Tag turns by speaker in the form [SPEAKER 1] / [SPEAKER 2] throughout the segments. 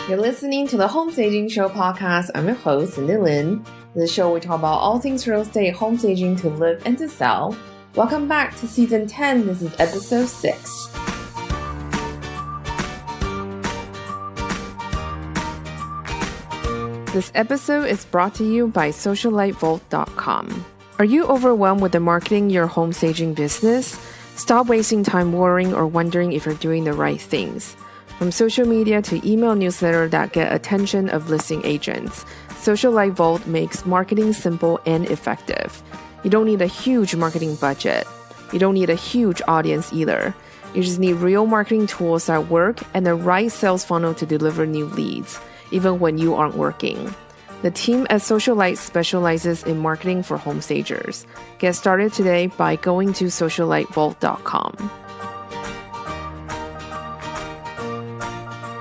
[SPEAKER 1] You're listening to the Home Staging Show podcast. I'm your host, Cindy Lin. In the show, we talk about all things real estate, home staging to live and to sell. Welcome back to season 10. This is episode 6. This episode is brought to you by socialitevault.com. Are you overwhelmed with the marketing your home staging business? Stop wasting time worrying or wondering if you're doing the right things. From social media to email newsletter that get attention of listing agents, Social Light Vault makes marketing simple and effective. You don't need a huge marketing budget. You don't need a huge audience either. You just need real marketing tools that work and the right sales funnel to deliver new leads, even when you aren't working. The team at Social Light specializes in marketing for home stagers. Get started today by going to socialitevault.com.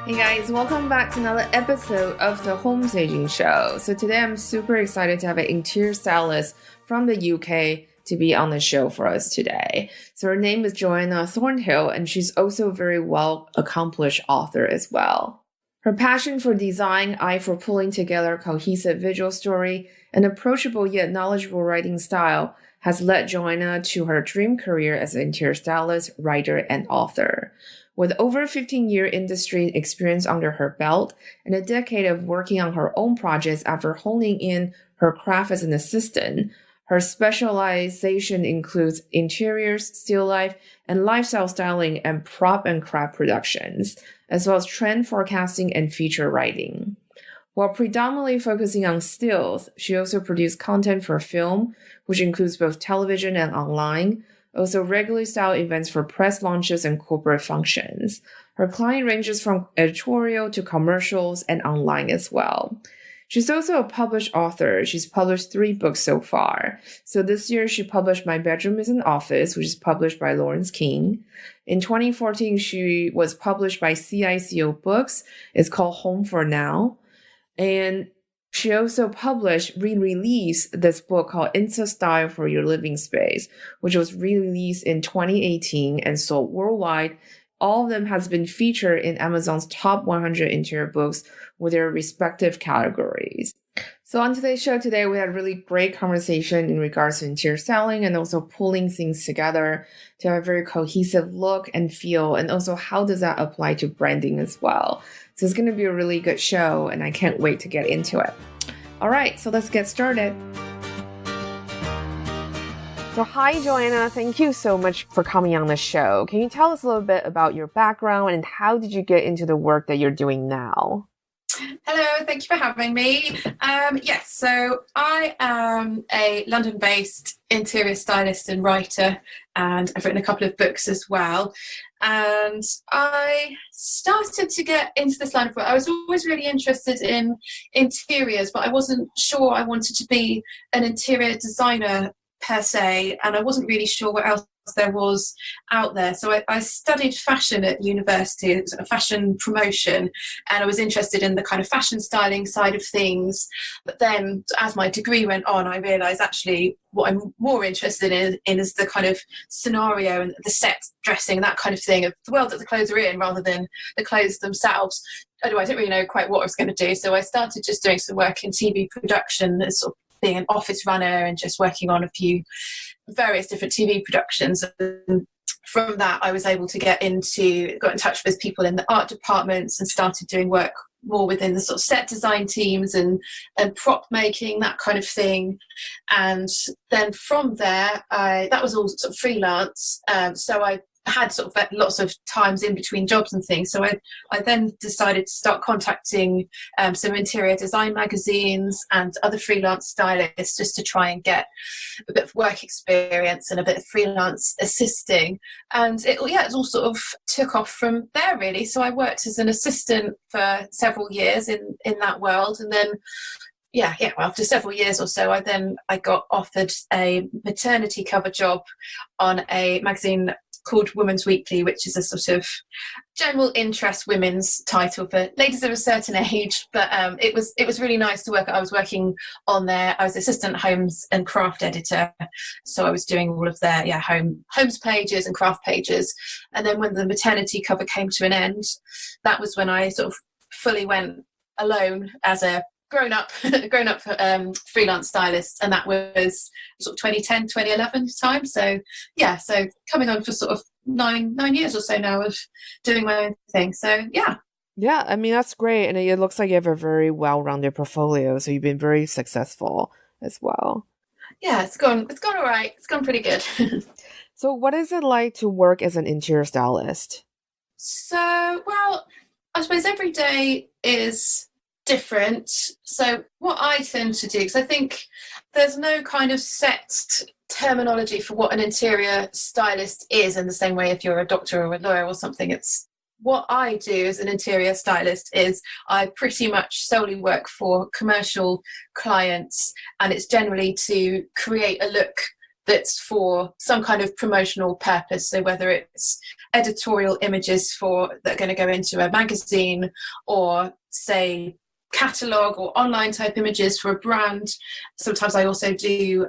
[SPEAKER 1] Hey guys, welcome back to another episode of the Home Staging Show. So today I'm super excited to have an interior stylist from the UK to be on the show for us today. So her name is Joanna Thornhill, and she's also a very well-accomplished author as well. Her passion for design, eye for pulling together a cohesive visual story, and approachable yet knowledgeable writing style has led Joanna to her dream career as an interior stylist, writer, and author. With over 15-year industry experience under her belt and a decade of working on her own projects after honing in her craft as an assistant, her specialization includes interiors, still life, and lifestyle styling and prop and craft productions, as well as trend forecasting and feature writing. While predominantly focusing on stills, she also produced content for film, which includes both television and online, also regularly styled events for press launches and corporate functions. Her client ranges from editorial to commercials and online as well. She's also a published author. She's published 3 books so far. So this year she published My Bedroom is an Office, which is published by Lawrence King. In 2014, she was published by CICO Books. It's called Home for Now. And she also re-released this book called Insta Style for Your Living Space, which was re-released in 2018 and sold worldwide. All of them has been featured in Amazon's top 100 interior books with their respective categories. So on today's show today, we had a really great conversation in regards to interior styling and also pulling things together to have a very cohesive look and feel, and also how does that apply to branding as well. So it's going to be a really good show, and I can't wait to get into it. All right, so let's get started. So hi, Joanna. Thank you so much for coming on the show. Can you tell us a little bit about your background and how did you get into the work that you're doing now?
[SPEAKER 2] Hello, thank you for having me. Yes, so I am a London-based interior stylist and writer, and I've written a couple of books as well. And I started to get into this line of work. I was always really interested in interiors, but I wasn't sure I wanted to be an interior designer per se, and I wasn't really sure what else there was out there. So I studied fashion at university. It was a fashion promotion, and I was interested in the kind of fashion styling side of things. But then as my degree went on, I realised actually what I'm more interested in is the kind of scenario and the set dressing, that kind of thing, of the world that the clothes are in rather than the clothes themselves. Although I didn't really know quite what I was going to do. So I started just doing some work in TV production, as sort of being an office runner and just working on a few various different TV productions. And from that, I was able to got in touch with people in the art departments and started doing work more within the sort of set design teams and prop making, that kind of thing. And then from there, that was all sort of freelance. So I had sort of lots of times in between jobs and things. So I then decided to start contacting some interior design magazines and other freelance stylists just to try and get a bit of work experience and a bit of freelance assisting. And it all sort of took off from there, really. So I worked as an assistant for several years in that world. And then after several years or so, I got offered a maternity cover job on a magazine called Women's Weekly, which is a sort of general interest women's title for ladies of a certain age. But it was really nice to work. I was working on there. I was assistant homes and craft editor, so I was doing all of their homes pages and craft pages. And then when the maternity cover came to an end, that was when I sort of fully went alone as a grown-up freelance stylist, and that was sort of 2010, 2011 time. So yeah, so coming on for sort of nine years or so now of doing my own thing. So yeah.
[SPEAKER 1] Yeah, I mean, that's great. And it looks like you have a very well-rounded portfolio. So you've been very successful as well.
[SPEAKER 2] Yeah, it's gone all right. It's gone pretty good.
[SPEAKER 1] So what is it like to work as an interior stylist?
[SPEAKER 2] So, well, I suppose every day is different. So what I tend to do, because I think there's no kind of set terminology for what an interior stylist is in the same way if you're a doctor or a lawyer or something. It's what I do as an interior stylist is I pretty much solely work for commercial clients, and it's generally to create a look that's for some kind of promotional purpose. So whether it's editorial images that are going to go into a magazine, or say catalogue or online type images for a brand. Sometimes I also do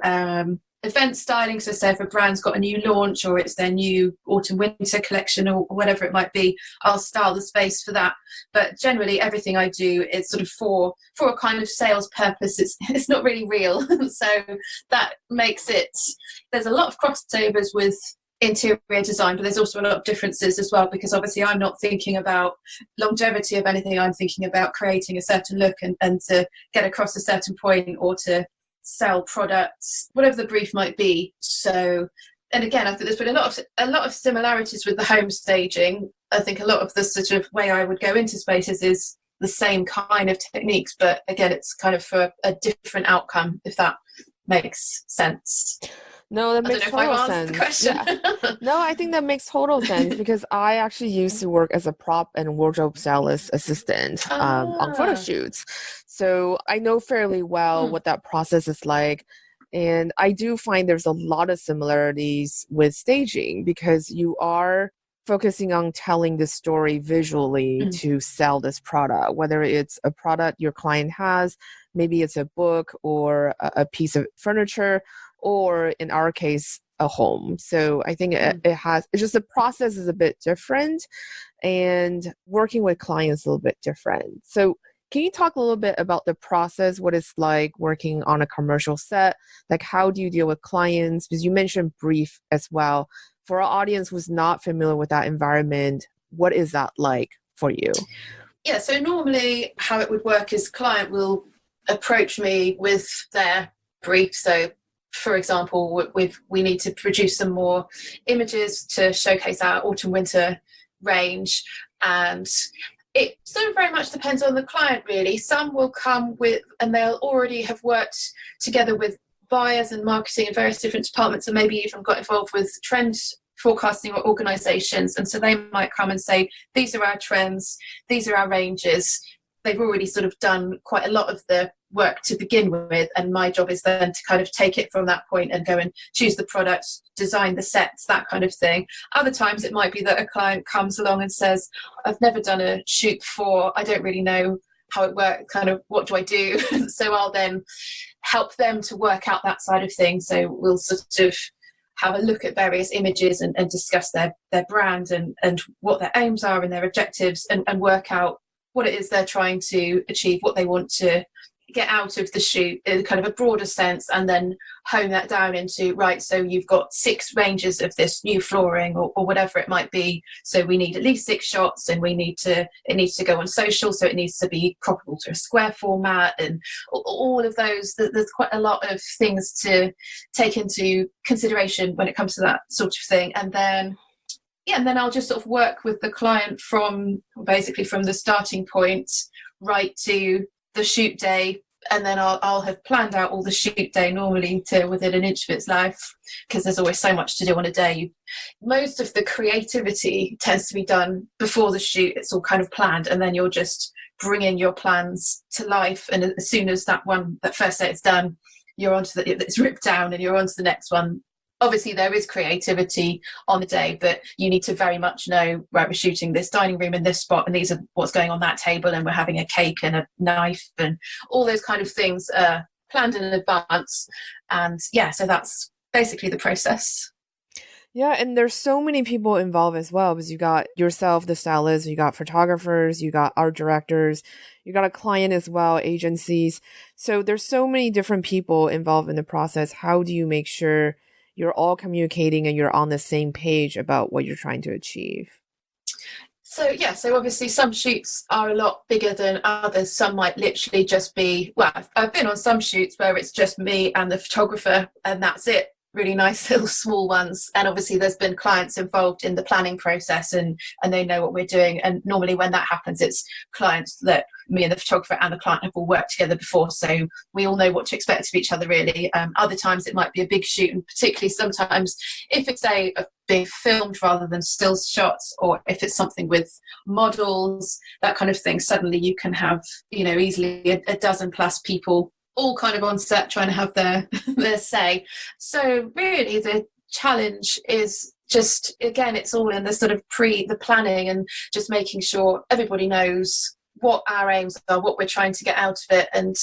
[SPEAKER 2] event styling. So say if a brand's got a new launch or it's their new autumn winter collection or whatever it might be, I'll style the space for that. But generally everything I do is sort of for a kind of sales purpose. It's not really real. So that makes it, there's a lot of crossovers with interior design, but there's also a lot of differences as well, because obviously I'm not thinking about longevity of anything. I'm thinking about creating a certain look and to get across a certain point, or to sell products, whatever the brief might be. So, and again, I think there's been a lot of similarities with the home staging. I think a lot of the sort of way I would go into spaces is the same kind of techniques, but again, it's kind of for a different outcome, if that makes sense.
[SPEAKER 1] No, that makes total sense. Yeah. No, I think that makes total sense, because I actually used to work as a prop and wardrobe stylist assistant on photo shoots. So I know fairly well what that process is like. And I do find there's a lot of similarities with staging, because you are focusing on telling the story visually to sell this product, whether it's a product your client has, maybe it's a book or a piece of furniture, or in our case, a home. So I think it's just the process is a bit different, and working with clients is a little bit different. So can you talk a little bit about the process, what it's like working on a commercial set? Like, how do you deal with clients? Because you mentioned brief as well. For our audience who's not familiar with that environment, what is that like for you?
[SPEAKER 2] Yeah, so normally how it would work is client will approach me with their brief. So for example, we need to produce some more images to showcase our autumn winter range, and it sort of very much depends on the client, really. Some will come with, and they'll already have worked together with buyers and marketing in various different departments, and maybe even got involved with trend forecasting or organizations. And so they might come and say, these are our trends, these are our ranges. They've already sort of done quite a lot of the work to begin with, and my job is then to kind of take it from that point and go and choose the products, design the sets, that kind of thing. Other times it might be that a client comes along and says, I've never done a shoot before, I don't really know how it works, kind of what do I do? So I'll then help them to work out that side of things. So we'll sort of have a look at various images and discuss their brand and what their aims are and their objectives, and work out what it is they're trying to achieve, what they want to get out of the shoot in kind of a broader sense, and then hone that down into, right, so you've got 6 ranges of this new flooring or whatever it might be, so we need at least 6 shots, and it needs to go on social, so it needs to be croppable to a square format, and all of those. There's quite a lot of things to take into consideration when it comes to that sort of thing. And then I'll just sort of work with the client from the starting point right to the shoot day, and then I'll have planned out all the shoot day normally to within an inch of its life, because there's always so much to do on a day. Most of the creativity tends to be done before the shoot. It's all kind of planned, and then you're just bringing your plans to life, and as soon as that first set is done, you're onto it's ripped down and you're on to the next one. Obviously there is creativity on the day, but you need to very much know, right, we're shooting this dining room in this spot, and these are what's going on that table, and we're having a cake and a knife, and all those kind of things are planned in advance. And yeah, so that's basically the process.
[SPEAKER 1] Yeah, and there's so many people involved as well because you got yourself, the stylist, you got photographers, you got art directors, you got a client as well, agencies. So there's so many different people involved in the process. How do you make sure you're all communicating and you're on the same page about what you're trying to achieve?
[SPEAKER 2] So yeah, so obviously some shoots are a lot bigger than others. Some might literally just be, well, I've been on some shoots where it's just me and the photographer and that's it. Really nice little small ones. And obviously there's been clients involved in the planning process and they know what we're doing. And normally when that happens, it's clients that me and the photographer and the client have all worked together before. So we all know what to expect of each other really. Other times it might be a big shoot, and particularly sometimes if it's a being filmed rather than still shots, or if it's something with models, that kind of thing, suddenly you can have, you know, easily a dozen plus people all kind of on set trying to have their their say. So really the challenge is just, again, it's all in the sort of the planning and just making sure everybody knows what our aims are, what we're trying to get out of it. And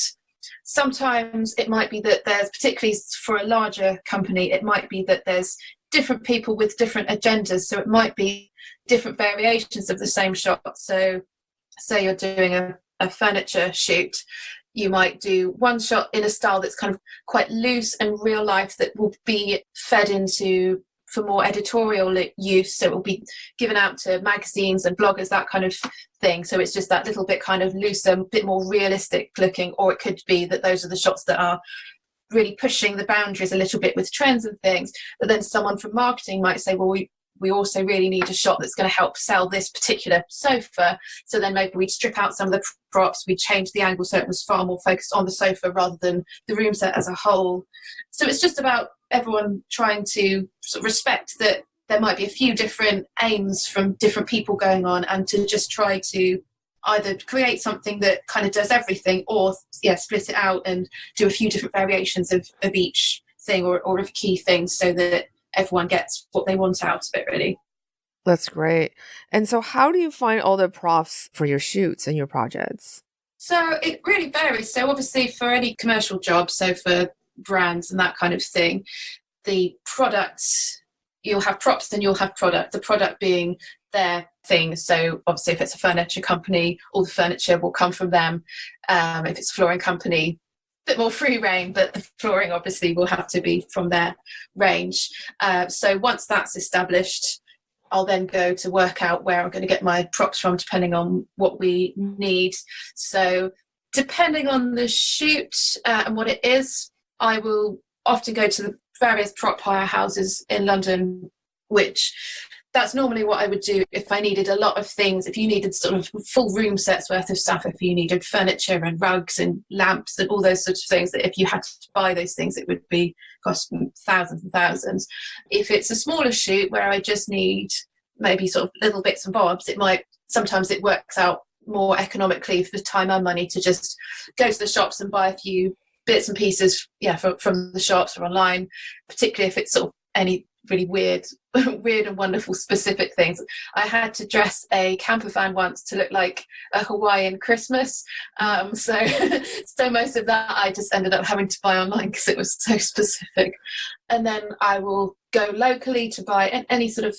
[SPEAKER 2] sometimes it might be that there's, particularly for a larger company, it might be that there's different people with different agendas. So it might be different variations of the same shot. So say you're doing a furniture shoot, you might do one shot in a style that's kind of quite loose and real life that will be fed into for more editorial use. So it will be given out to magazines and bloggers, that kind of thing. So it's just that little bit kind of looser, a bit more realistic looking. Or it could be that those are the shots that are really pushing the boundaries a little bit with trends and things. But then someone from marketing might say, well, we also really need a shot that's going to help sell this particular sofa. So then maybe we'd strip out some of the props, we'd change the angle so it was far more focused on the sofa rather than the room set as a whole. So it's just about everyone trying to sort of respect that there might be a few different aims from different people going on, and to just try to either create something that kind of does everything, or split it out and do a few different variations of each thing, or of key things, so that everyone gets what they want out of it, really.
[SPEAKER 1] That's great. And so how do you find all the props for your shoots and your projects?
[SPEAKER 2] So it really varies. So obviously for any commercial job, so for brands and that kind of thing, the products, you'll have props and you'll have product, the product being their thing. So obviously if it's a furniture company, all the furniture will come from them. If it's a flooring company, bit more free reign, but the flooring obviously will have to be from their range. So once that's established, I'll then go to work out where I'm going to get my props from, depending on what we need. So depending on the shoot and what it is, I will often go to the various prop hire houses in London, which that's normally what I would do if I needed a lot of things. If you needed sort of full room sets worth of stuff, if you needed furniture and rugs and lamps and all those sorts of things, that if you had to buy those things, it would be costing thousands and thousands. If it's a smaller shoot where I just need maybe sort of little bits and bobs, sometimes it works out more economically for time and money to just go to the shops and buy a few bits and pieces from the shops or online, particularly if it's sort of any really weird and wonderful specific things. I had to dress a camper van once to look like a Hawaiian Christmas. So most of that I just ended up having to buy online because it was so specific. And then I will go locally to buy any sort of,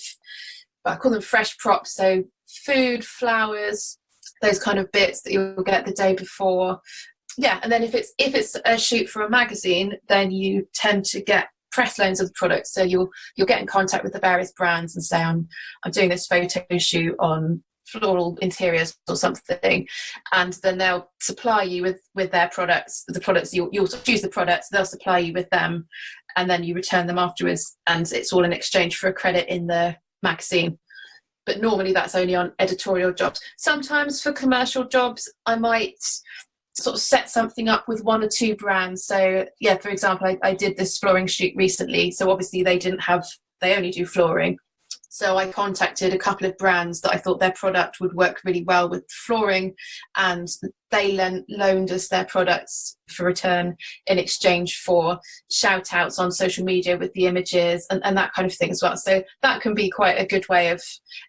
[SPEAKER 2] I call them fresh props, so food, flowers, those kind of bits that you'll get the day before. Yeah, and then if it's a shoot for a magazine, then you tend to get press loans of the product. So you'll get in contact with the various brands and say, I'm doing this photo shoot on floral interiors or something, and then they'll supply you with their products. The products you'll choose the products, they'll supply you with them, and then you return them afterwards, and it's all in exchange for a credit in the magazine. But normally that's only on editorial jobs. Sometimes for commercial jobs, I might sort of set something up with one or two brands. So yeah, for example, I did this flooring shoot recently. So obviously they only do flooring. So I contacted a couple of brands that I thought their product would work really well with flooring, and they loaned us their products for return in exchange for shout outs on social media with the images and that kind of thing as well. So that can be quite a good way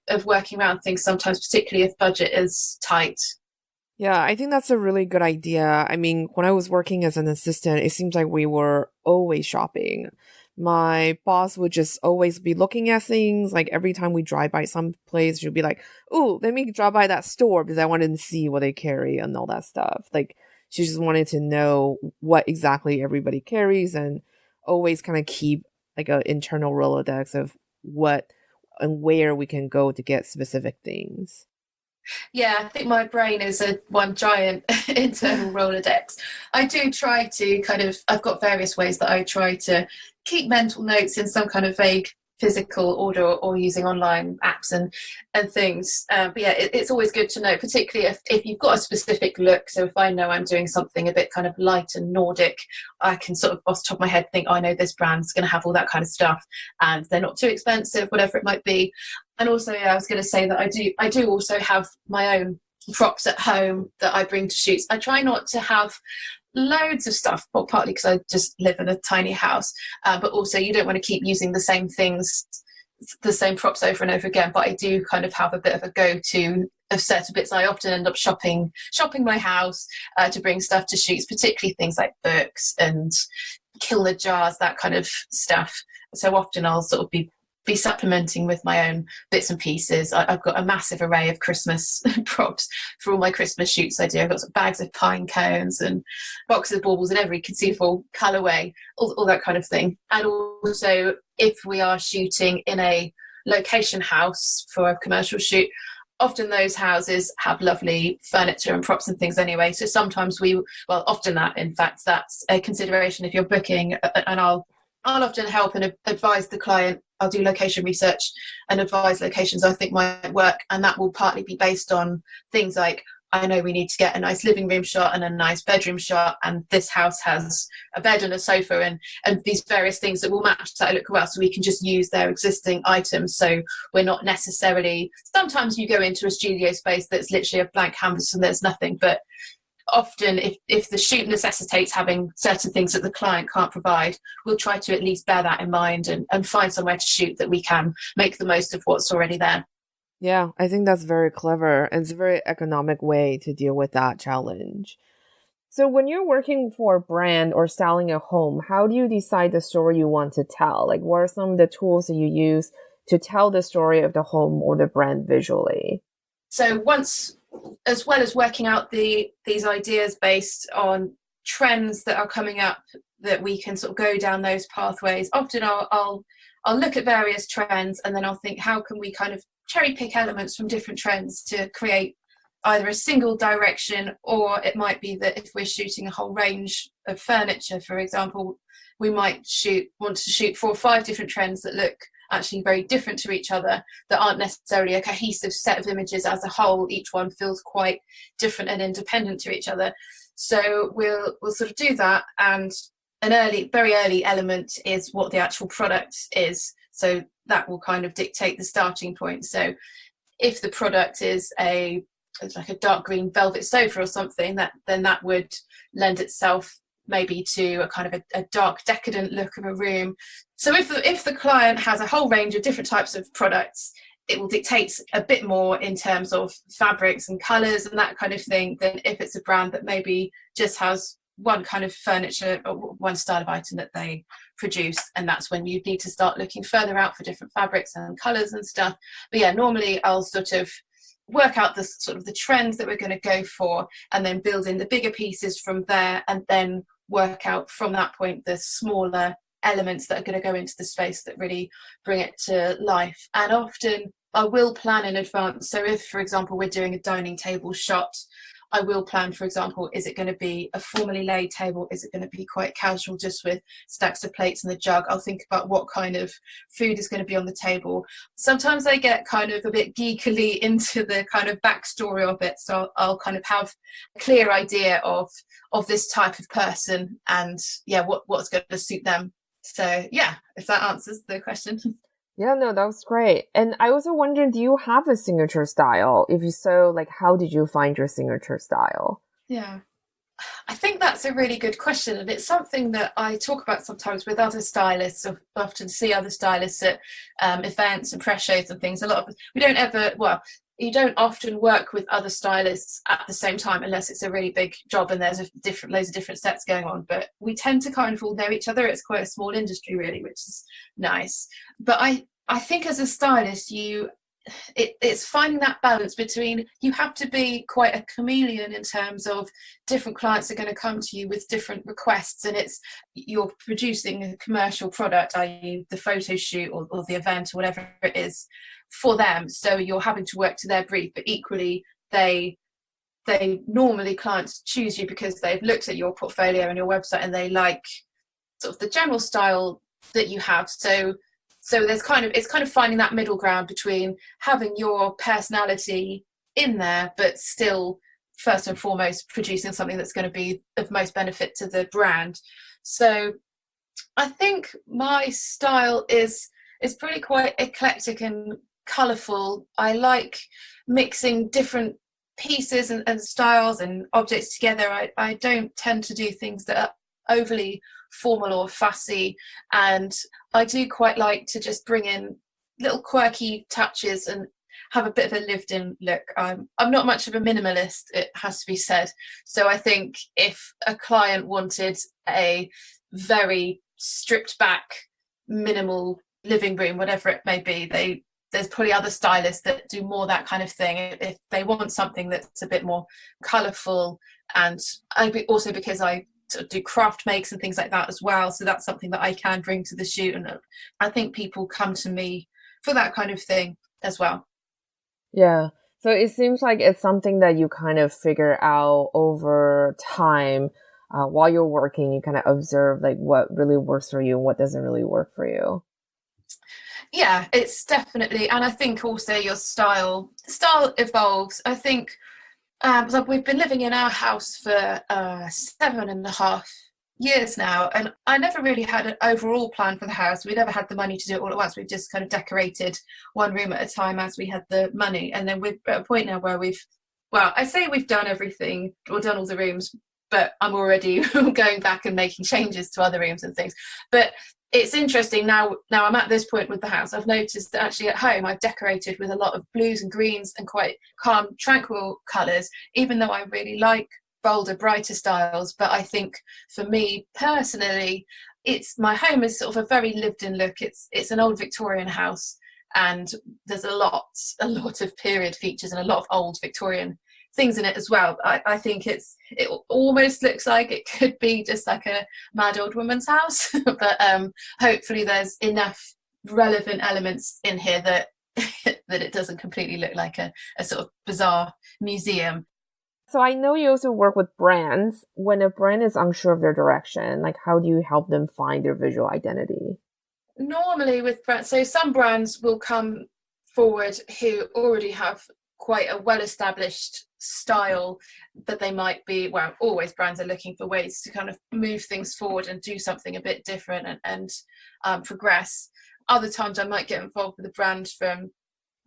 [SPEAKER 2] of working around things sometimes, particularly if budget is tight.
[SPEAKER 1] Yeah, I think that's a really good idea. I mean, when I was working as an assistant, it seems like we were always shopping my boss would just always be looking at things. Like every time we drive by some place, she'll be like, "Oh, let me drive by that store because I wanted to see what they carry and all that stuff." Like she just wanted to know what exactly everybody carries and always kind of keep like an internal Rolodex of what and where we can go to get specific things.
[SPEAKER 2] Yeah, I think my brain is a one giant internal Rolodex. I do try to I've got various ways that I try to keep mental notes in some kind of vague physical order or using online apps and things. But yeah, it's always good to know, particularly if you've got a specific look. So if I know I'm doing something a bit kind of light and Nordic, I can sort of off the top of my head think, oh, I know this brand's going to have all that kind of stuff and they're not too expensive, whatever it might be. And also, yeah, I was going to say that I do also have my own props at home that I bring to shoots. I try not to have loads of stuff, well, partly because I just live in a tiny house, but also you don't want to keep using the same things, the same props over and over again. But I do kind of have a bit of a go-to of certain bits. I often end up shopping my house to bring stuff to shoots, particularly things like books and Kilner jars, that kind of stuff. So often I'll sort of be supplementing with my own bits and pieces. I've got a massive array of Christmas props for all my Christmas shoots I do. I've got some bags of pine cones and boxes of baubles in every conceivable colourway, all that kind of thing. And also, if we are shooting in a location house for a commercial shoot, often those houses have lovely furniture and props and things anyway. So sometimes often that, in fact, that's a consideration if you're booking, and I'll often help and advise the client. I'll do location research and advise locations I think might work. And that will partly be based on things like, I know we need to get a nice living room shot and a nice bedroom shot. And this house has a bed and a sofa and these various things that will match that look well. So we can just use their existing items. So we're not necessarily, sometimes you go into a studio space that's literally a blank canvas and there's nothing, but often if the shoot necessitates having certain things that the client can't provide, we'll try to at least bear that in mind and find somewhere to shoot that we can make the most of what's already there.
[SPEAKER 1] Yeah, I think that's very clever and it's a very economic way to deal with that challenge. So when you're working for a brand or styling a home, how do you decide the story you want to tell? Like what are some of the tools that you use to tell the story of the home or the brand visually?
[SPEAKER 2] So once, as well as working out these ideas based on trends that are coming up, that we can sort of go down those pathways, often I'll look at various trends and then I'll think, how can we kind of cherry pick elements from different trends to create either a single direction, or it might be that if we're shooting a whole range of furniture, for example, we might want to shoot 4 or 5 different trends that look actually very different to each other, that aren't necessarily a cohesive set of images as a whole. Each one feels quite different and independent to each other. So we'll sort of do that, and very early element is what the actual product is. So that will kind of dictate the starting point. So if the product is like a dark green velvet sofa or something, then that would lend itself maybe to a kind of a dark decadent look of a room. So if the client has a whole range of different types of products, it will dictate a bit more in terms of fabrics and colours and that kind of thing than if it's a brand that maybe just has one kind of furniture or one style of item that they produce, and that's when you need to start looking further out for different fabrics and colours and stuff. But yeah, normally I'll sort of work out the sort of the trends that we're going to go for and then build in the bigger pieces from there, and then work out from that point the smaller elements that are going to go into the space that really bring it to life. And often I will plan in advance. So if, for example, we're doing a dining table shot, I will plan, for example, is it going to be a formally laid table? Is it going to be quite casual, just with stacks of plates and a jug? I'll think about what kind of food is going to be on the table. Sometimes I get kind of a bit geekily into the kind of backstory of it. So I'll kind of have a clear idea of this type of person and what's going to suit them. So yeah, if that answers the question.
[SPEAKER 1] Yeah, no, that was great. And I also wondered, do you have a signature style? If you so, like, how did you find your signature style?
[SPEAKER 2] Yeah, I think that's a really good question. And it's something that I talk about sometimes with other stylists. I often see other stylists at events and press shows and things. We don't ever, you don't often work with other stylists at the same time unless it's a really big job and there's loads of different sets going on. But we tend to kind of all know each other. It's quite a small industry, really, which is nice. But I think as a stylist, it's finding that balance between, you have to be quite a chameleon in terms of different clients are going to come to you with different requests, and you're producing a commercial product, i.e. the photo shoot or the event or whatever it is for them, so you're having to work to their brief. But equally, they normally, clients choose you because they've looked at your portfolio and your website and they like sort of the general style that you have. So it's kind of finding that middle ground between having your personality in there, but still first and foremost producing something that's going to be of most benefit to the brand. So I think my style is pretty quite eclectic and colourful. I like mixing different pieces and styles and objects together. I don't tend to do things that are overly formal or fussy, and I do quite like to just bring in little quirky touches and have a bit of a lived-in look. I'm not much of a minimalist, it has to be said. So I think if a client wanted a very stripped back, minimal living room, whatever it may be, there's probably other stylists that do more that kind of thing. If they want something that's a bit more colourful, and also because I sort of do craft makes and things like that as well, so that's something that I can bring to the shoot, and I think people come to me for that kind of thing as well.
[SPEAKER 1] Yeah, so it seems like it's something that you kind of figure out over time. While you're working, you kind of observe like what really works for you and what doesn't really work for you.
[SPEAKER 2] Yeah, it's definitely, and I think also your style evolves. I think so we've been living in our house for 7.5 years now, and I never really had an overall plan for the house. We never had the money to do it all at once. We've just kind of decorated one room at a time as we had the money, and then we're at a point now where I say we've done everything or done all the rooms, but I'm already going back and making changes to other rooms and things. But it's interesting now I'm at this point with the house. I've noticed that actually at home I've decorated with a lot of blues and greens and quite calm, tranquil colours, even though I really like bolder, brighter styles. But I think for me personally, my home is sort of a very lived-in look. It's an old Victorian house, and there's a lot of period features and a lot of old Victorian things in it as well. I think it almost looks like it could be just like a mad old woman's house, but hopefully there's enough relevant elements in here that that it doesn't completely look like a sort of bizarre museum.
[SPEAKER 1] So I know you also work with brands. When a brand is unsure of their direction, like how do you help them find their visual identity?
[SPEAKER 2] Normally with brands, so some brands will come forward who already have quite a well-established style, but they might be, always brands are looking for ways to kind of move things forward and do something a bit different and progress. Other times I might get involved with a brand from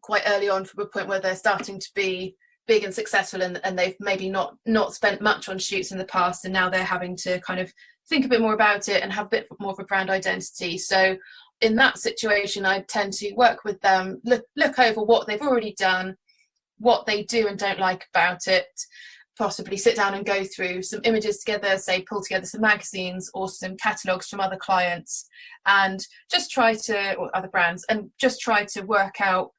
[SPEAKER 2] quite early on, from a point where they're starting to be big and successful, and they've maybe not spent much on shoots in the past, and now they're having to kind of think a bit more about it and have a bit more of a brand identity. So in that situation, I tend to work with them, look over what they've already done, what they do and don't like about it, possibly sit down and go through some images together, say pull together some magazines or some catalogues from other clients, and just try to, or other brands, and just try to work out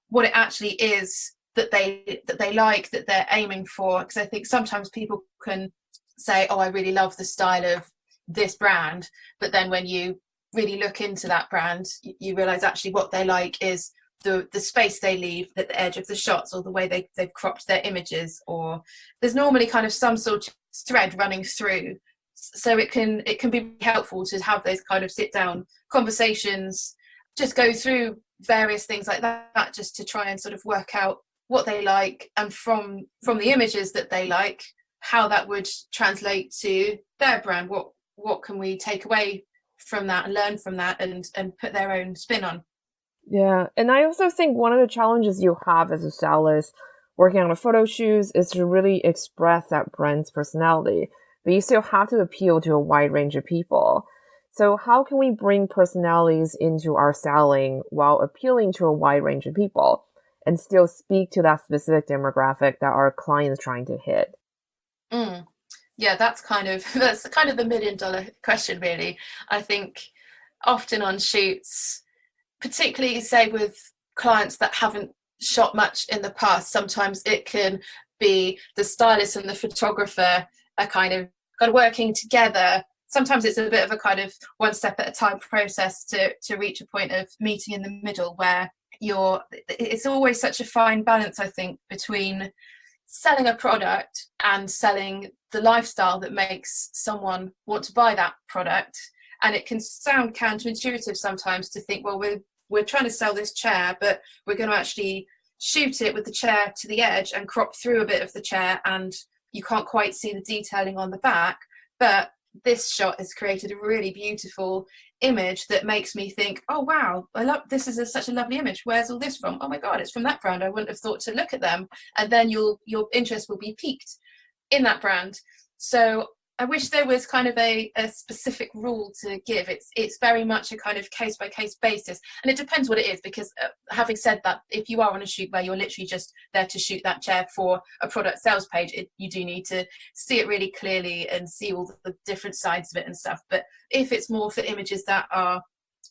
[SPEAKER 2] what it actually is that they like, that they're aiming for. Because I think sometimes people can say, oh, I really love the style of this brand, but then when you really look into that brand, you realize actually what they like is the space they leave at the edge of the shots, or the way they've cropped their images, or there's normally kind of some sort of thread running through. So it can be helpful to have those kind of sit down conversations, just go through various things like that, just to try and sort of work out what they like, and from the images that they like, how that would translate to their brand. What can we take away from that and learn from that, and put their own spin on.
[SPEAKER 1] Yeah, and I also think one of the challenges you have as a stylist working on a photo shoot is to really express that brand's personality, but you still have to appeal to a wide range of people. So how can we bring personalities into our styling while appealing to a wide range of people? and still speak to that specific demographic that our client is trying to hit?
[SPEAKER 2] Mm. Yeah, that's kind of the $1 million question, really. I think often on shoots, particularly say with clients that haven't shot much in the past, sometimes it can be the stylist and the photographer are kind of working together. Sometimes it's a bit of a kind of one step at a time process to reach a point of meeting in the middle where it's always such a fine balance, I think, between selling a product and selling the lifestyle that makes someone want to buy that product. And it can sound counterintuitive sometimes to think, well, we're trying to sell this chair, but we're going to actually shoot it with the chair to the edge and crop through a bit of the chair, and you can't quite see the detailing on the back. But this shot has created a really beautiful image that makes me think, oh wow, I love this. Is such a lovely image. Where's all this from? Oh my god, it's from that brand. I wouldn't have thought to look at them. And then your interest will be piqued in that brand. So I wish there was kind of a specific rule to give. It's very much a kind of case by case basis, and it depends what it is, because having said that, if you are on a shoot where you're literally just there to shoot that chair for a product sales page, you do need to see it really clearly and see all the different sides of it and stuff. But if it's more for images that are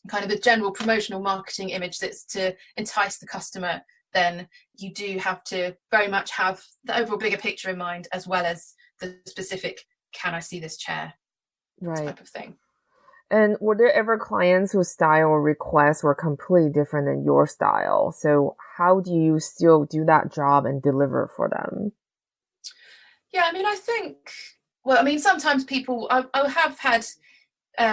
[SPEAKER 2] kind of a general promotional marketing image that's to entice the customer, then you do have to very much have the overall bigger picture in mind, as well as the specific, can I see this chair,
[SPEAKER 1] Right.
[SPEAKER 2] type of thing.
[SPEAKER 1] And were there ever clients whose style or requests were completely different than your style? So how do you still do that job and deliver for them?
[SPEAKER 2] Yeah, I mean, sometimes people, I have had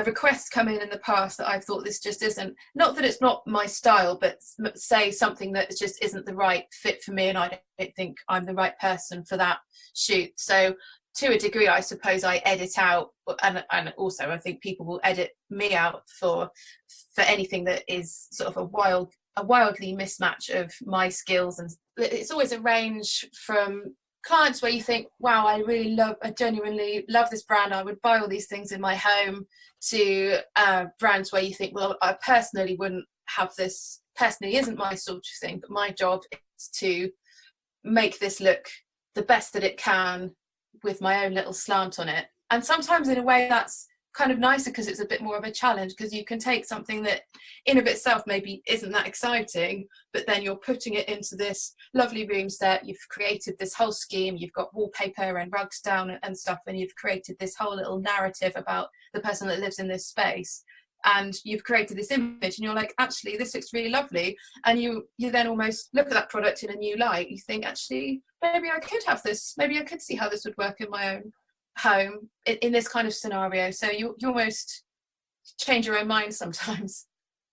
[SPEAKER 2] requests come in the past that I've thought this just isn't, not that it's not my style, but say something that just isn't the right fit for me, and I don't think I'm the right person for that shoot. So to a degree, I suppose I edit out, and also I think people will edit me out for anything that is sort of a wildly mismatch of my skills. And it's always a range from clients where you think, wow, I genuinely love this brand, I would buy all these things in my home, to brands where you think, well, I personally wouldn't have this, personally isn't my sort of thing, but my job is to make this look the best that it can with my own little slant on it. And sometimes in a way that's kind of nicer, because it's a bit more of a challenge, because you can take something that in of itself maybe isn't that exciting, but then you're putting it into this lovely room set, you've created this whole scheme, you've got wallpaper and rugs down and stuff, and you've created this whole little narrative about the person that lives in this space, and you've created this image, and you're like, actually this looks really lovely, and you then almost look at that product in a new light. You think, actually, maybe I could have this, maybe I could see how this would work in my own home in this kind of scenario. So you almost change your own mind sometimes.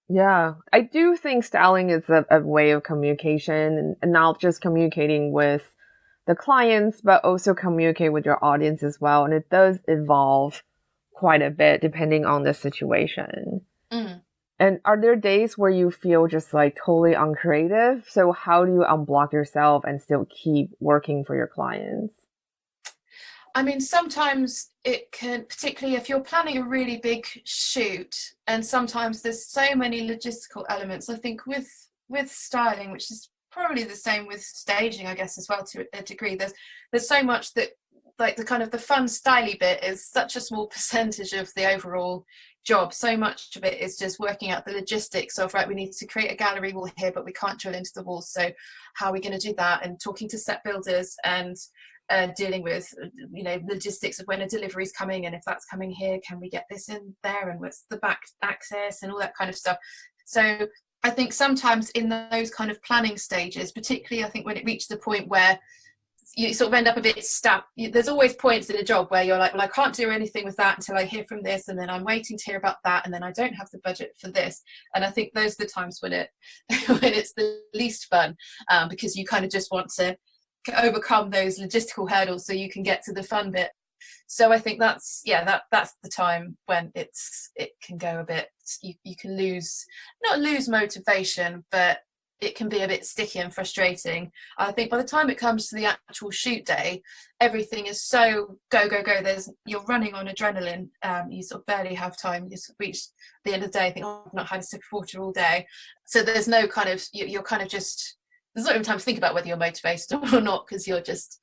[SPEAKER 1] Yeah, I do think styling is a way of communication, and not just communicating with the clients, but also communicate with your audience as well. And it does evolve quite a bit depending on the situation.
[SPEAKER 2] Mm.
[SPEAKER 1] And are there days where you feel just like totally uncreative? So how do you unblock yourself and still keep working for your clients?
[SPEAKER 2] I mean, sometimes it can, particularly if you're planning a really big shoot, and sometimes there's so many logistical elements. I think with styling, which is probably the same with staging, I guess, as well, to a degree, there's so much that, like, the kind of the fun styly bit is such a small percentage of the overall job. So much of it is just working out the logistics of, right, we need to create a gallery wall here, but we can't drill into the walls, so how are we going to do that? And talking to set builders and dealing with, logistics of when a delivery is coming, and if that's coming here, can we get this in there, and what's the back access and all that kind of stuff. So I think sometimes in those kind of planning stages, particularly I think when it reaches the point where you sort of end up a bit stuck, there's always points in a job where you're like, well, I can't do anything with that until I hear from this, and then I'm waiting to hear about that, and then I don't have the budget for this. And I think those are the times when it's the least fun, because you kind of just want to overcome those logistical hurdles so you can get to the fun bit. So I think that's the time when it can go a bit, you can not lose motivation, but it can be a bit sticky and frustrating. I think by the time it comes to the actual shoot day, everything is so go go go. You're running on adrenaline. You sort of barely have time. You sort of reach the end of the day, think, oh, I've not had a sip of water all day. So there's no kind of, you're kind of just there's not even time to think about whether you're motivated or not, because you're just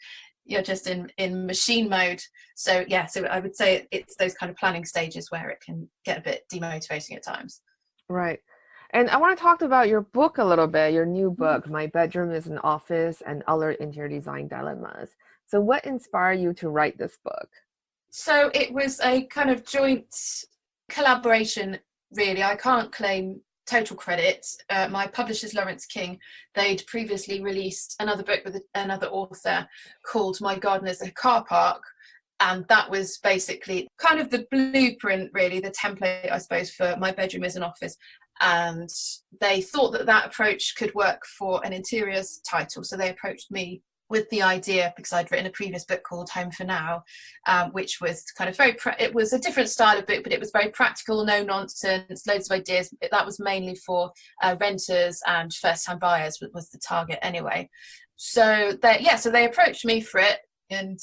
[SPEAKER 2] in machine mode. So yeah, so I would say it's those kind of planning stages where it can get a bit demotivating at times.
[SPEAKER 1] Right. And I want to talk about your book a little bit, your new book, My Bedroom is an Office and Other Interior Design Dilemmas. So what inspired you to write this book?
[SPEAKER 2] So it was a kind of joint collaboration, really. I can't claim total credit. My publisher's Lawrence King. They'd previously released another book with another author called My Garden is a Car Park. And that was basically kind of the blueprint, really, the template, I suppose, for My Bedroom is an Office. And they thought that that approach could work for an interiors title. So they approached me with the idea, because I'd written a previous book called Home for Now, which was kind of it was a different style of book, but it was very practical, no nonsense, loads of ideas. That was mainly for renters and first-time buyers was the target anyway. So they approached me for it, and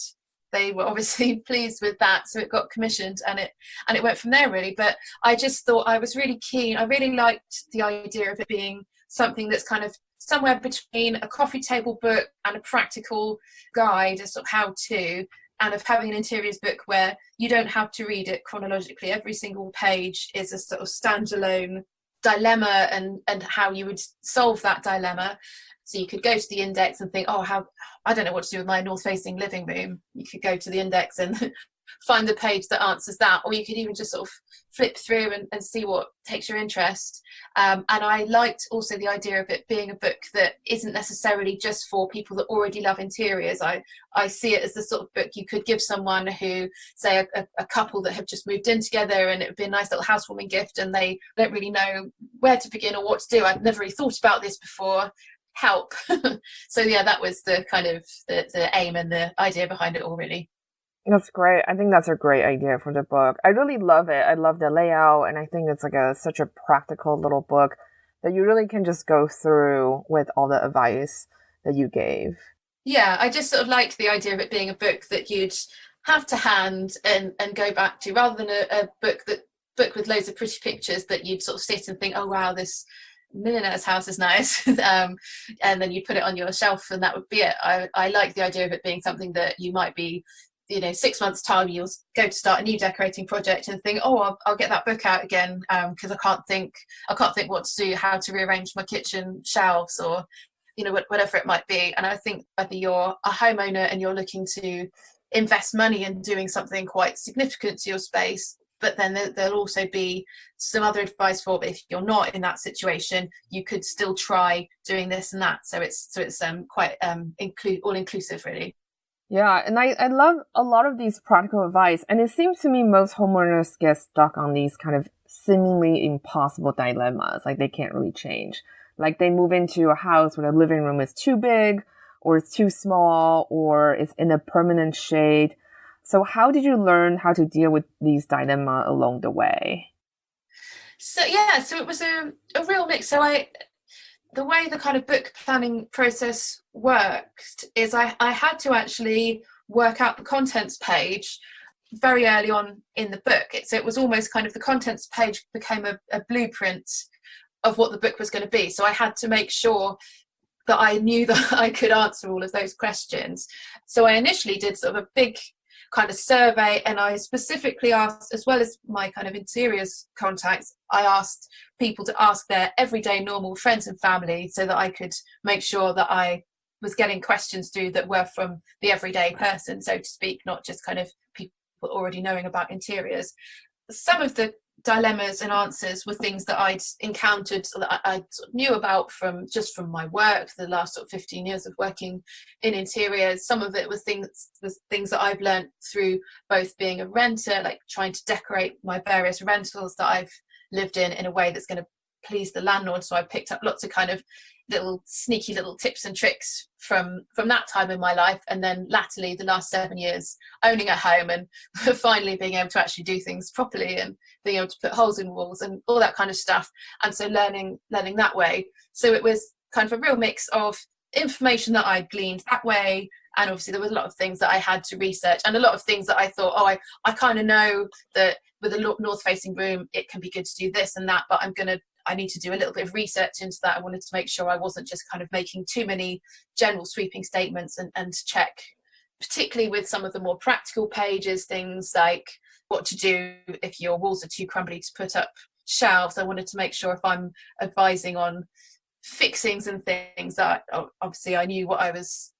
[SPEAKER 2] they were obviously pleased with that, so it got commissioned, and it went from there, really. But I just thought I was really keen. I really liked the idea of it being something that's kind of somewhere between a coffee table book and a practical guide, a sort of how-to, and of having an interiors book where you don't have to read it chronologically. Every single page is a sort of standalone dilemma and how you would solve that dilemma. So you could go to the index and think, oh, I don't know what to do with my north-facing living room. You could go to the index and find the page that answers that, or you could even just sort of flip through and see what takes your interest. And I liked also the idea of it being a book that isn't necessarily just for people that already love interiors. I see it as the sort of book you could give someone who, say, a couple that have just moved in together, and it would be a nice little housewarming gift, and they don't really know where to begin or what to do. I'd never really thought about this before. Help. So yeah, that was the kind of the aim and the idea behind it all, really.
[SPEAKER 1] That's great. I think that's a great idea for the book. I really love it. I love the layout, and I think it's like such a practical little book that you really can just go through with all the advice that you gave.
[SPEAKER 2] Yeah, I just sort of liked the idea of it being a book that you'd have to hand and go back to, rather than a book with loads of pretty pictures that you'd sort of sit and think, oh wow, this millionaire's house is nice, and then you put it on your shelf and that would be it. I like the idea of it being something that you might be, 6 months time you'll go to start a new decorating project and think, oh, I'll get that book out again, because I can't think what to do, how to rearrange my kitchen shelves, or whatever it might be. And I think whether you're a homeowner and you're looking to invest money in doing something quite significant to your space, but then there'll also be some other advice for, but if you're not in that situation, you could still try doing this and that. So it's quite all inclusive, really.
[SPEAKER 1] Yeah, and I love a lot of these practical advice, and it seems to me most homeowners get stuck on these kind of seemingly impossible dilemmas, like they can't really change. Like they move into a house where the living room is too big, or it's too small, or it's in a permanent shade. So how did you learn how to deal with these dilemmas along the way?
[SPEAKER 2] So it was a real mix. So the way the kind of book planning process worked is I had to actually work out the contents page very early on in the book. So it was almost kind of the contents page became a blueprint of what the book was going to be. So I had to make sure that I knew that I could answer all of those questions. So I initially did sort of a big kind of survey, and I specifically asked, as well as my kind of interiors contacts, I asked people to ask their everyday normal friends and family, so that I could make sure that I was getting questions through that were from the everyday person, so to speak, not just kind of people already knowing about interiors. Some of the dilemmas and answers were things that I'd encountered, or that I sort of knew about from my work, the last sort of 15 years of working in interiors. Some of it was things that I've learned through both being a renter, like trying to decorate my various rentals that I've lived in a way that's going to please the landlord. So I picked up lots of kind of sneaky little tips and tricks from that time in my life, and then latterly the last 7 years owning a home and finally being able to actually do things properly and being able to put holes in walls and all that kind of stuff. And so learning that way. So it was kind of a real mix of information that I'd gleaned that way, and obviously there was a lot of things that I had to research, and a lot of things that I thought, I kind of know that with a north facing room it can be good to do this and that, but I'm going to I need to do a little bit of research into that. I wanted to make sure I wasn't just kind of making too many general sweeping statements, and check, particularly with some of the more practical pages, things like what to do if your walls are too crumbly to put up shelves. I wanted to make sure if I'm advising on fixings and things that obviously I knew what I was,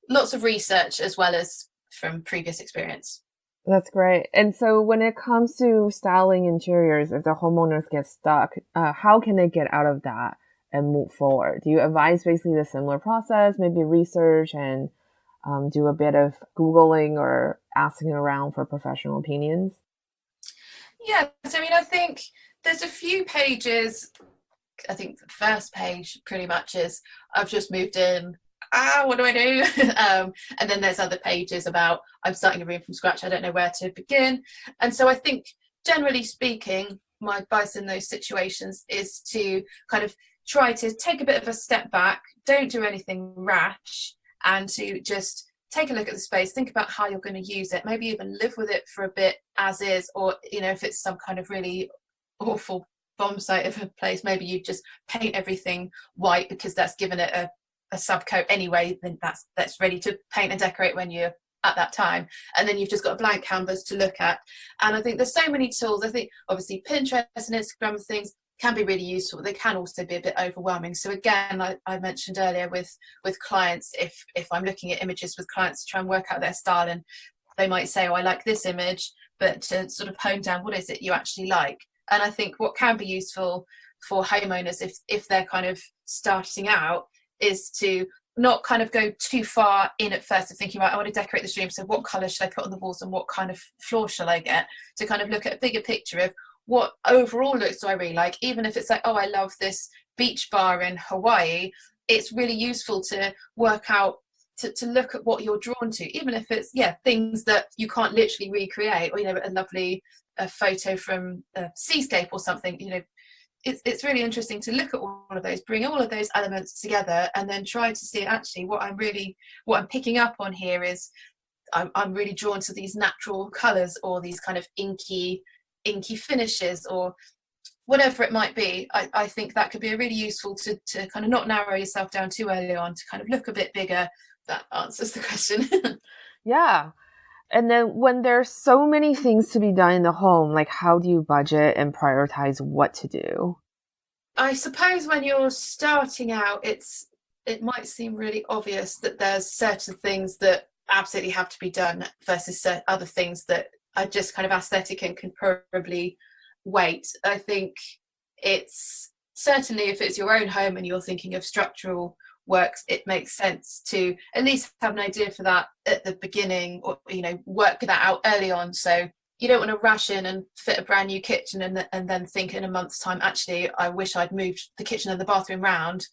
[SPEAKER 2] lots of research as well as from previous experience.
[SPEAKER 1] That's great. And so when it comes to styling interiors, if the homeowners get stuck, how can they get out of that and move forward? Do you advise basically the similar process, maybe research and do a bit of Googling or asking around for professional opinions?
[SPEAKER 2] Yes, I mean, I think there's a few pages. I think the first page pretty much is, I've just moved in, what do I do? And then there's other pages about, I'm starting a room from scratch, I don't know where to begin. And so I think, generally speaking, my advice in those situations is to kind of try to take a bit of a step back, don't do anything rash, and to just take a look at the space, think about how you're going to use it, maybe even live with it for a bit as is, or, you know, if it's some kind of really awful bomb site of a place, maybe you just paint everything white because that's given it a subcoat anyway, then that's ready to paint and decorate when you're at that time, and then you've just got a blank canvas to look at. And I think there's so many tools. I think obviously Pinterest and Instagram and things can be really useful. They can also be a bit overwhelming. So again, I mentioned earlier with clients, if I'm looking at images with clients to try and work out their style, and they might say, oh, I like this image, but to sort of hone down, what is it you actually like? And I think what can be useful for homeowners if they're kind of starting out is to not kind of go too far in at first of thinking, right, I want to decorate this room, so what colour should I put on the walls and what kind of floor shall I get? To kind of look at a bigger picture of what overall looks do I really like. Even if it's like, oh, I love this beach bar in Hawaii, it's really useful to work out, to look at what you're drawn to, even if it's things that you can't literally recreate, or, you know, a lovely photo from a seascape or something. You know, it's really interesting to look at all of those, bring all of those elements together, and then try to see actually what I'm picking up on here is I'm really drawn to these natural colours, or these kind of inky finishes, or whatever it might be. I think that could be really useful to kind of not narrow yourself down too early on, to kind of look a bit bigger. That answers the question.
[SPEAKER 1] Yeah. And then when there's so many things to be done in the home, like how do you budget and prioritize what to do?
[SPEAKER 2] I suppose when you're starting out, it might seem really obvious that there's certain things that absolutely have to be done versus other things that are just kind of aesthetic and can probably wait. I think it's certainly, if it's your own home and you're thinking of structural works, it makes sense to at least have an idea for that at the beginning, or, you know, work that out early on. So you don't want to rush in and fit a brand new kitchen and then think in a month's time, actually, I wish I'd moved the kitchen and the bathroom round.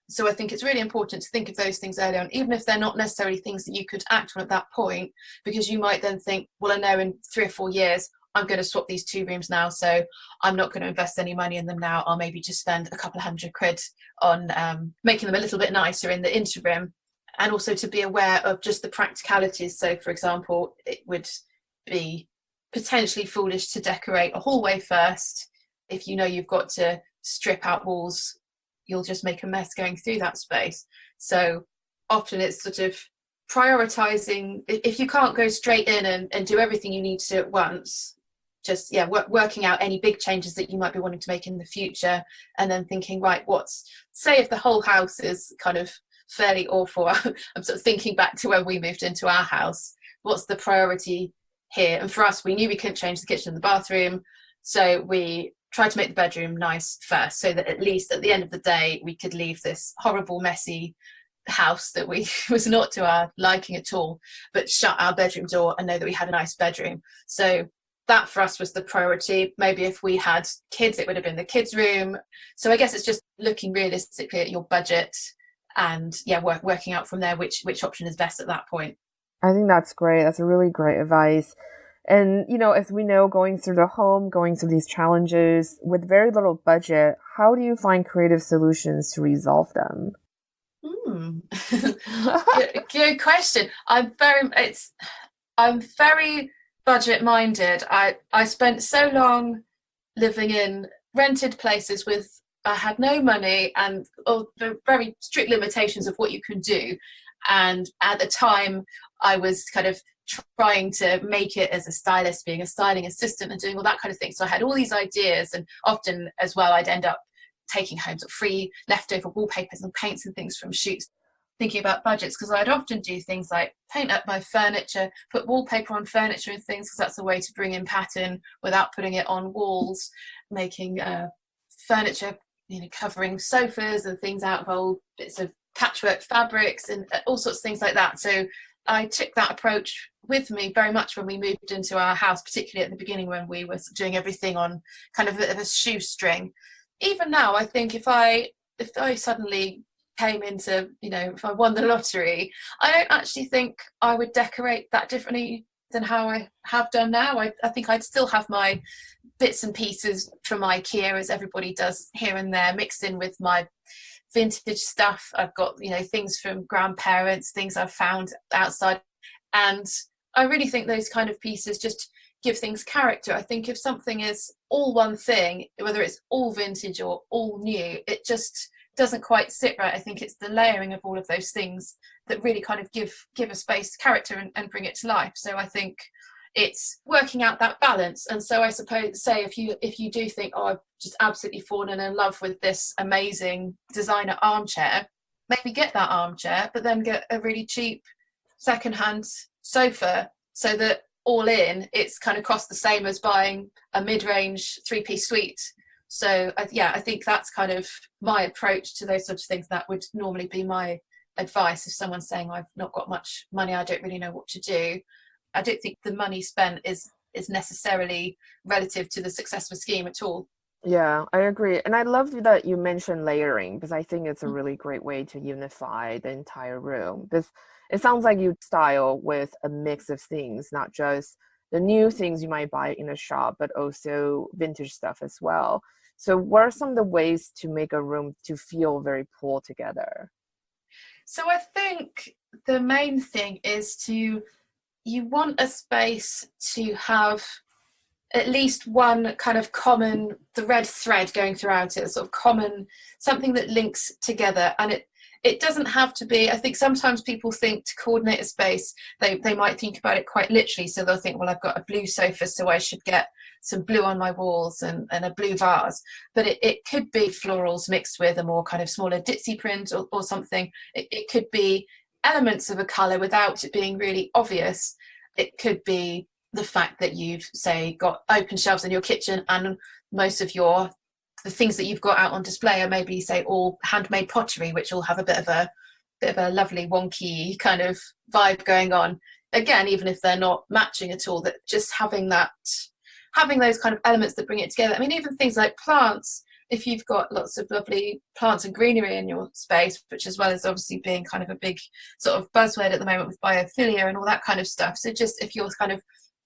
[SPEAKER 2] So I think it's really important to think of those things early on, even if they're not necessarily things that you could act on at that point, because you might then think, well, I know in 3 or 4 years I'm going to swap these 2 rooms now, so I'm not going to invest any money in them now. I'll maybe just spend a couple of £100 on making them a little bit nicer in the interim. And also to be aware of just the practicalities. So, for example, it would be potentially foolish to decorate a hallway first. If you know you've got to strip out walls, you'll just make a mess going through that space. So often it's sort of prioritizing. If you can't go straight in and do everything you need to at once, just working out any big changes that you might be wanting to make in the future, and then thinking, right, say if the whole house is kind of fairly awful. I'm sort of thinking back to when we moved into our house, what's the priority here? And for us, we knew we couldn't change the kitchen and the bathroom, so we tried to make the bedroom nice first, so that at least at the end of the day we could leave this horrible, messy house that was not to our liking at all, but shut our bedroom door and know that we had a nice bedroom. So that for us was the priority. Maybe if we had kids, it would have been the kids' room. So I guess it's just looking realistically at your budget and working out from there which option is best at that point.
[SPEAKER 1] I think that's great. That's a really great advice. And, you know, as we know, going through the home, going through these challenges with very little budget, how do you find creative solutions to resolve them?
[SPEAKER 2] Good question. I'm very budget minded. I spent so long living in rented places with I had no money and the very strict limitations of what you can do. And at the time, I was kind of trying to make it as a stylist, being a styling assistant and doing all that kind of thing. So I had all these ideas, and often as well, I'd end up taking home sort of free leftover wallpapers and paints and things from shoots, thinking about budgets, because I'd often do things like paint up my furniture, put wallpaper on furniture and things, because that's a way to bring in pattern without putting it on walls, making furniture, covering sofas and things out of old bits of patchwork fabrics and all sorts of things like that. So I took that approach with me very much when we moved into our house, particularly at the beginning when we were doing everything on kind of a bit of a shoestring. Even now, I think if I suddenly came into, if I won the lottery, I don't actually think I would decorate that differently than how I have done now. I think I'd still have my bits and pieces from IKEA, as everybody does here and there, mixed in with my vintage stuff. I've got, things from grandparents, things I've found outside. And I really think those kind of pieces just give things character. I think if something is all one thing, whether it's all vintage or all new, it just doesn't quite sit right. I think it's the layering of all of those things that really kind of give a space character and bring it to life. So I think it's working out that balance. And so I suppose, say if you do think, oh, I've just absolutely fallen in love with this amazing designer armchair, maybe get that armchair, but then get a really cheap secondhand sofa, so that all in it's kind of cost the same as buying a mid-range 3-piece suite. So I think that's kind of my approach to those sorts of things. That would normally be my advice if someone's saying, I've not got much money, I don't really know what to do. I don't think the money spent is necessarily relative to the success of a scheme at all.
[SPEAKER 1] Yeah, I agree. And I love that you mentioned layering, because I think it's a really great way to unify the entire room. Because it sounds like you style with a mix of things, not just the new things you might buy in a shop, but also vintage stuff as well. So what are some of the ways to make a room to feel very pulled together?
[SPEAKER 2] So I think the main thing is you want a space to have at least one kind of common, the red thread going throughout it, a sort of common, something that links together. And it doesn't have to be, I think sometimes people think to coordinate a space, they might think about it quite literally. So they'll think, well, I've got a blue sofa, so I should get some blue on my walls and a blue vase. But it could be florals mixed with a more kind of smaller ditzy print or something. It could be elements of a colour without it being really obvious. It could be the fact that you've, say, got open shelves in your kitchen, and most of the things that you've got out on display are maybe, say, all handmade pottery, which will have a bit of a lovely wonky kind of vibe going on. Again, even if they're not matching at all, that just having those kind of elements that bring it together. I mean, even things like plants, if you've got lots of lovely plants and greenery in your space, which as well as obviously being kind of a big sort of buzzword at the moment with biophilia and all that kind of stuff. So just if you're kind of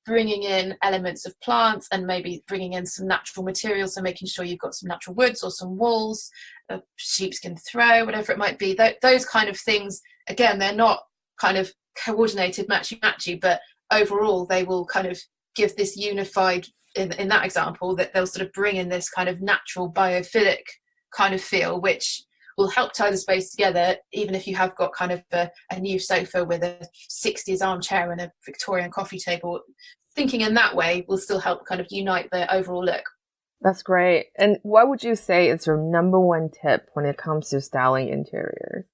[SPEAKER 2] bringing in elements of plants and maybe bringing in some natural materials, so making sure you've got some natural woods or some wools, a sheepskin throw, whatever it might be, those kind of things, again, they're not kind of coordinated matchy, but overall they will kind of give this unified, in that example, that they'll sort of bring in this kind of natural biophilic kind of feel, which will help tie the space together, even if you have got kind of a new sofa with a 60s armchair and a Victorian coffee table. Thinking in that way will still help kind of unite the overall look.
[SPEAKER 1] That's great. And what would you say is your number one tip when it comes to styling interiors?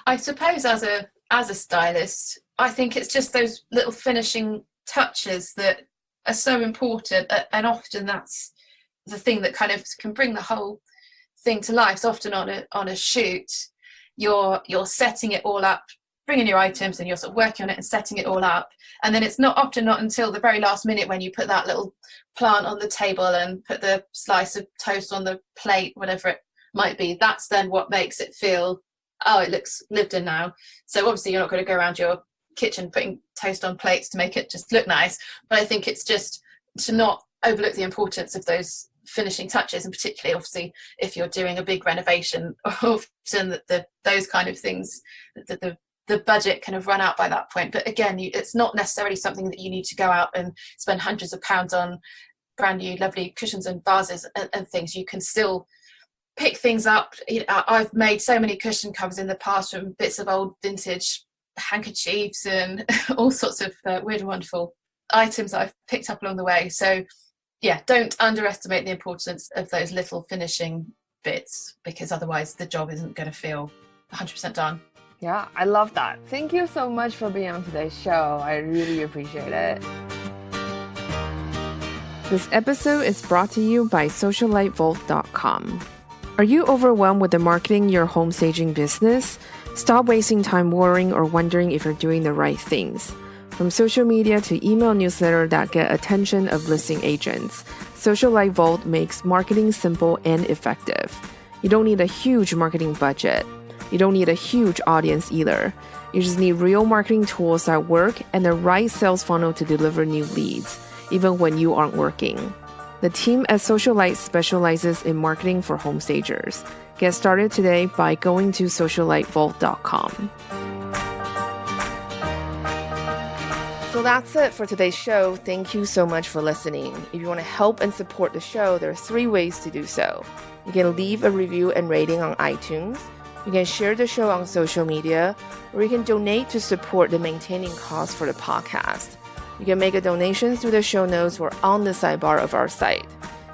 [SPEAKER 2] I suppose as a stylist, I think it's just those little finishing touches that are so important, and often that's the thing that kind of can bring the whole thing to life. So often on a shoot, you're setting it all up, bringing your items, and you're sort of working on it and setting it all up, and then it's not until the very last minute when you put that little plant on the table and put the slice of toast on the plate, whatever it might be, that's then what makes it feel, oh, it looks lived in now. So obviously you're not going to go around your kitchen putting toast on plates to make it just look nice, but I think it's just to not overlook the importance of those finishing touches, and particularly obviously if you're doing a big renovation, often those kind of things, the budget kind of run out by that point. But again, it's not necessarily something that you need to go out and spend hundreds of pounds on brand new lovely cushions and vases and things. You can still pick things up. I've made so many cushion covers in the past from bits of old vintage handkerchiefs and all sorts of weird and wonderful items that I've picked up along the way. So yeah, don't underestimate the importance of those little finishing bits, because otherwise the job isn't going to feel 100% done.
[SPEAKER 1] Yeah, I love that. Thank you so much for being on today's show. I really appreciate it. This episode is brought to you by socialitevault.com. Are you overwhelmed with the marketing your home staging business? Stop wasting time worrying or wondering if you're doing the right things. From social media to email newsletter that get attention of listing agents, Social Light Vault makes marketing simple and effective. You don't need a huge marketing budget. You don't need a huge audience either. You just need real marketing tools that work and the right sales funnel to deliver new leads, even when you aren't working. The team at Social Light specializes in marketing for home stagers. Get started today by going to socialitevault.com. So that's it for today's show. Thank you so much for listening. If you want to help and support the show, there are 3 ways to do so. You can leave a review and rating on iTunes. You can share the show on social media, or you can donate to support the maintaining costs for the podcast. You can make a donation through the show notes or on the sidebar of our site.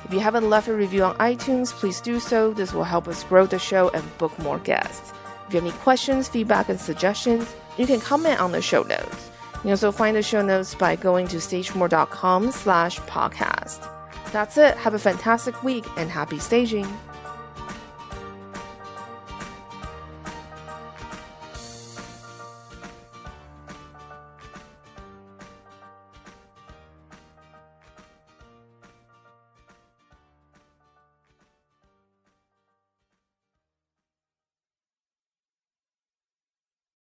[SPEAKER 1] If you haven't left a review on iTunes, please do so. This will help us grow the show and book more guests. If you have any questions, feedback, and suggestions, you can comment on the show notes. You can also find the show notes by going to stagemore.com/podcast. That's it. Have a fantastic week and happy staging.